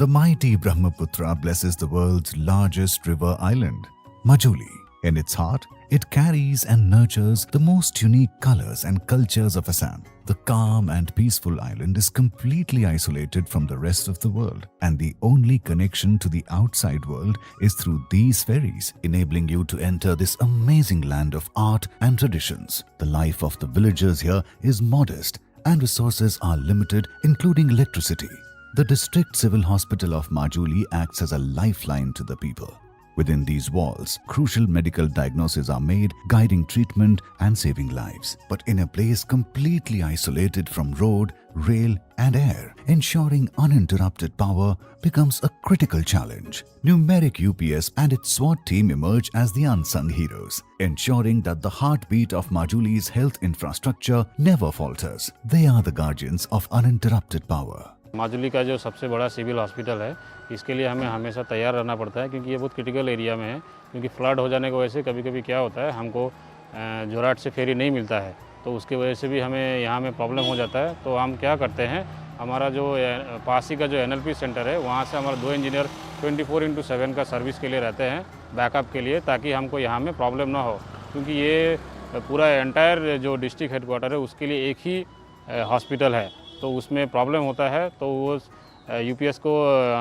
The mighty Brahmaputra blesses the world's largest river island, Majuli. In its heart, it carries and nurtures the most unique colors and cultures of Assam. The calm and peaceful island is completely isolated from the rest of the world, and the only connection to the outside world is through these ferries, enabling you to enter this amazing land of art and traditions. The life of the villagers here is modest, and resources are limited, including electricity. The district civil hospital of Majuli acts as a lifeline to the people. Within these walls, crucial medical diagnoses are made, guiding treatment and saving lives. But in a place completely isolated from road, rail and air, ensuring uninterrupted power becomes a critical challenge. Numeric UPS and its SWAT team emerge as the unsung heroes, ensuring that the heartbeat of Majuli's health infrastructure never falters. They are the guardians of uninterrupted power. Majuli का जो सबसे बड़ा civil hospital है, इसके लिए हमें हमेशा तैयार रहना पड़ता है, क्योंकि ये बहुत क्रिटिकल एरिया में है। क्योंकि फ्लड हो जाने की वजह से कभी कभी क्या होता है, हमको जोराट से फेरी नहीं मिलता है, तो उसकी वजह से भी हमें यहाँ में प्रॉब्लम हो जाता है। तो हम क्या करते हैं, हमारा जो पासी का जो NLP सेंटर है, वहाँ से हमारा 2 इंजीनियर 24/7 का सर्विस के लिए रहते हैं, बैकअप के लिए, ताकि हमको यहाँ में प्रॉब्लम ना हो। क्योंकि ये पूरा एंटायर जो डिस्ट्रिक्ट हेडक्वार्टर है, उसके लिए एक ही हॉस्पिटल है, तो उसमें प्रॉब्लम होता है, तो वो UPS को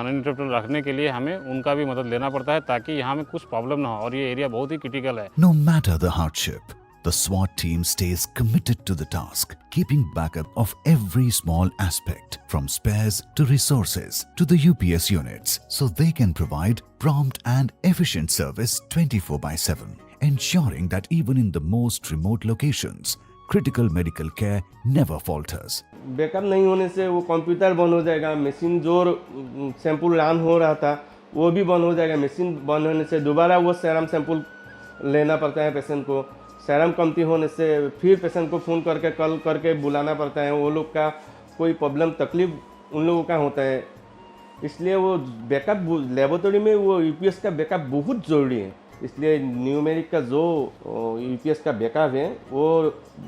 अनइंटरप्टेड रखने के लिए हमें उनका भी मदद लेना पड़ता है, ताकि यहाँ में कुछ प्रॉब्लम ना हो। और ये एरिया बहुत ही क्रिटिकल है। No matter the hardship, the SWAT team stays committed to the task, keeping backup of every small aspect, from spares to resources to the UPS units, so they can provide prompt and efficient service 24/7, ensuring that even in the most remote locations, critical medical care never falters. Backup नहीं होने से वो computer बंद हो जाएगा, machine जो sample run हो रहा था वो भी बंद हो जाएगा। मशीन बंद होने से दोबारा वो सेरम सैंपल लेना पड़ता है पेशेंट को। सेरम कमती होने से फिर पेशेंट को फ़ोन करके कॉल करके बुलाना पड़ता है। वो लोग का कोई प्रॉब्लम तकलीफ उन लोगों का होता है, इसलिए वो बैकअप लेबोरेटरी में वो UPS का बैकअप बहुत ज़रूरी है। इसलिए न्यूमेरिक का जो UPS का बैकअप है वो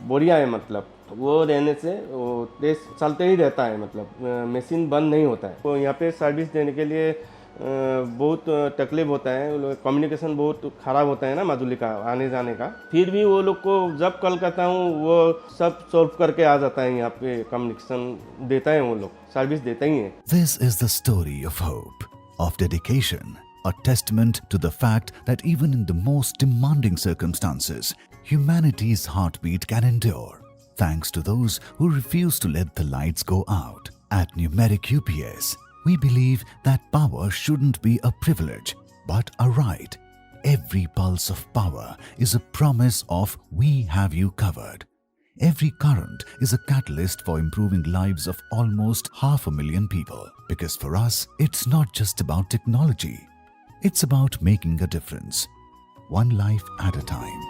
बढ़िया है, मतलब वो रहने से वो टेस्ट चलते ही रहता है, मतलब मशीन बंद नहीं होता है। तो यहाँ पे सर्विस देने के लिए बहुत तकलीफ होता है, कम्युनिकेशन बहुत ख़राब होता है ना माजुली का आने जाने का। फिर भी वो लोग को जब कॉल करता हूँ वो सब सॉल्व करके आ जाता है, यहाँ पे कम्युनिकेशन देता है, वो लोग सर्विस देते ही हैं। This is the story of hope, of dedication, a testament to the fact that even in the most demanding circumstances, humanity's heartbeat can endure, thanks to those who refuse to let the lights go out. At Numeric UPS, we believe that power shouldn't be a privilege, but a right. Every pulse of power is a promise of we have you covered. Every current is a catalyst for improving lives of almost 500,000 people. Because for us, it's not just about technology. It's about making a difference, one life at a time.